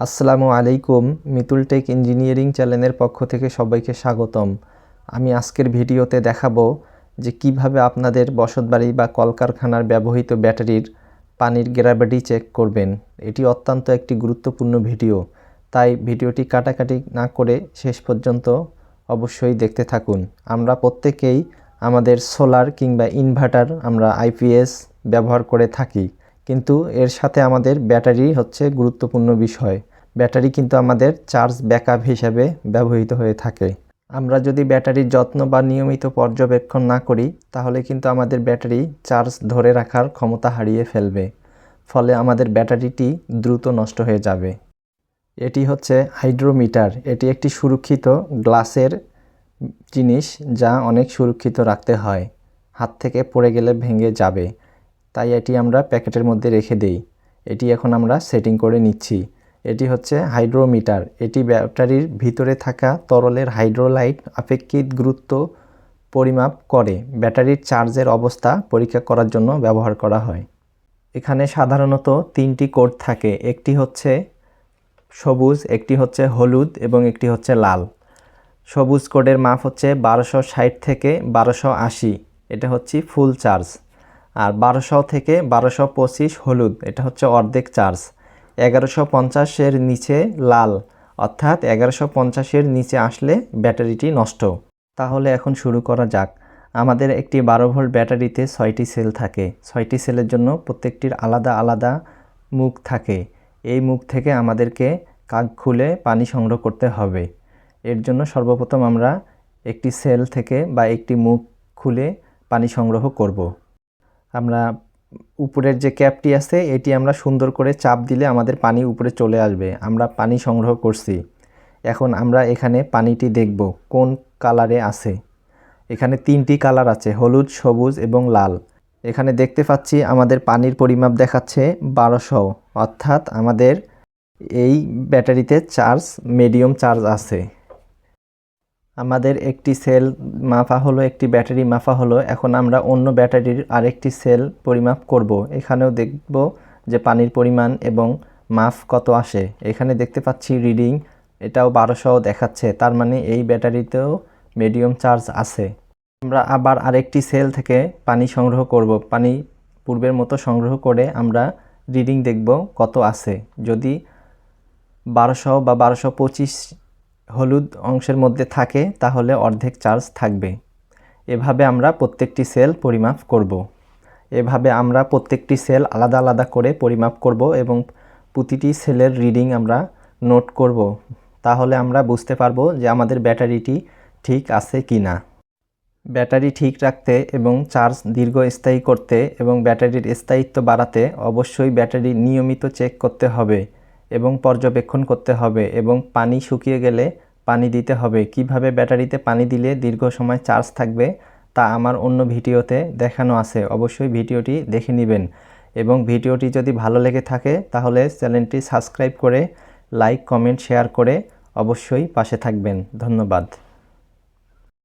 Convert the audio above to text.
আসসালামু আলাইকুম। Mitul take engineering চ্যানেলের পক্ষ থেকে সবাইকে স্বাগতম। আমি আজকের ভিডিওতে দেখাবো যে কিভাবে আপনাদের বসতবাড়ি বা কলকারখানার ব্যবহৃত ব্যাটারির পানির গ্র্যাভিটি চেক করবেন। এটি অত্যন্ত একটি গুরুত্বপূর্ণ ভিডিও, তাই ভিডিওটি কাটাকাটি না করে শেষ পর্যন্ত অবশ্যই দেখতে থাকুন। আমরা প্রত্যেকেই আমাদের সোলার কিংবা ইনভার্টার আমরা আইপিএস ব্যবহার করে থাকি, কিন্তু এর সাথে আমাদের ব্যাটারি হচ্ছে গুরুত্বপূর্ণ বিষয়। ব্যাটারি কিন্তু আমাদের চার্জ ব্যাকআপ হিসেবে ব্যবহৃত হয়ে থাকে। আমরা যদি ব্যাটারির যত্ন বা নিয়মিত পর্যবেক্ষণ না করি, তাহলে কিন্তু আমাদের ব্যাটারি চার্জ ধরে রাখার ক্ষমতা হারিয়ে ফেলবে, ফলে আমাদের ব্যাটারিটি দ্রুত নষ্ট হয়ে যাবে। এটি হচ্ছে হাইড্রোমিটার। এটি একটি সুরক্ষিত গ্লাসের জিনিস, যা অনেক সুরক্ষিত রাখতে হয়, হাত থেকে পড়ে গেলে ভেঙে যাবে। তাই এটি আমরা প্যাকেটের মধ্যে রেখে দেই। এটি এখন আমরা সেটিং করে নিচ্ছি। এটি হচ্ছে হাইড্রোমিটার। এটি ব্যাটারির ভিতরে থাকা তরলের হাইড্রোলাইট আপেক্ষিক গুরুত্ব পরিমাপ করে ব্যাটারির চার্জের অবস্থা পরীক্ষা করার জন্য ব্যবহার করা হয়। এখানে সাধারণত তিনটি কোড থাকে। একটি হচ্ছে সবুজ, একটি হচ্ছে হলুদ এবং একটি হচ্ছে লাল। সবুজ কোডের মাপ হচ্ছে 1260 থেকে 1280, এটা হচ্ছে ফুল চার্জ। আর 1200 থেকে 1225 হলুদ, এটা হচ্ছে অর্ধেক চার্জ। 1150-এর নিচে লাল, অর্থাৎ 1150-এর নিচে আসলে ব্যাটারিটি নষ্ট। তাহলে এখন শুরু করা যাক। আমাদের একটি 12 ভোল্ট ব্যাটারিতে 6টি সেল থাকে। 6টি সেলের জন্য প্রত্যেকটির আলাদা আলাদা মুখ থাকে। এই মুখ থেকে আমাদেরকে কাগ খুলে পানি সংগ্রহ করতে হবে। এর জন্য সর্বপ্রথম আমরা একটি সেল থেকে বা একটি মুখ খুলে পানি সংগ্রহ করব। আমরা উপরের যে ক্যাপটি আছে, এটি আমরা সুন্দর করে চাপ দিলে আমাদের পানি উপরে চলে আসবে। আমরা পানি সংগ্রহ করছি। এখন আমরা এখানে পানিটি দেখব কোন কালারে আছে। এখানে 3টি কালার আছে, হলুদ, সবুজ এবং লাল। এখানে দেখতে পাচ্ছি আমাদের পানির পরিমাপ দেখাচ্ছে 1200, অর্থাৎ আমাদের এই ব্যাটারিতে চার্জ মিডিয়াম চার্জ আছে। আমাদের একটি সেল মাপা হলো, একটি ব্যাটারি মাপা হলো। এখন আমরা অন্য ব্যাটারির আরেকটি সেল পরিমাপ করব। এখানেও দেখব যে পানির পরিমাণ এবং মাপ কত আসে। এখানে দেখতে পাচ্ছি রিডিং, এটাও 1200 দেখাচ্ছে, তার মানে এই ব্যাটারিতেও মিডিয়াম চার্জ আছে। আমরা আবার আরেকটি সেল থেকে পানি সংগ্রহ করব। পানি পূর্বের মতো সংগ্রহ করে আমরা রিডিং দেখব কত আছে। যদি 1200 বা 1225 হলুদ অংশের মধ্যে থাকে, তাহলে অর্ধেক চার্জ থাকবে। এভাবে আমরা প্রত্যেকটি সেল পরিমাপ করব। এভাবে আমরা প্রত্যেকটি সেল আলাদা আলাদা করে পরিমাপ করব এবং প্রতিটি সেলের রিডিং আমরা নোট করব। তাহলে আমরা বুঝতে পারবো যে আমাদের ব্যাটারিটি ঠিক আছে কি না। ব্যাটারি ঠিক রাখতে এবং চার্জ দীর্ঘস্থায়ী করতে এবং ব্যাটারির স্থায়িত্ব বাড়াতে অবশ্যই ব্যাটারি নিয়মিত চেক করতে হবে এবং পর্যবেক্ষণ করতে হবে, এবং পানি শুকিয়ে গেলে পানি দিতে হবে। কিভাবে ব্যাটারিতে পানি দিলে দীর্ঘ সময় চার্জ থাকবে তা আমার অন্য ভিডিওতে দেখানো আছে, অবশ্যই ভিডিওটি দেখে নেবেন। এবং ভিডিওটি যদি ভালো লেগে থাকে তাহলে চ্যানেলটি সাবস্ক্রাইব করে লাইক, কমেন্ট, শেয়ার করে অবশ্যই পাশে থাকবেন। ধন্যবাদ।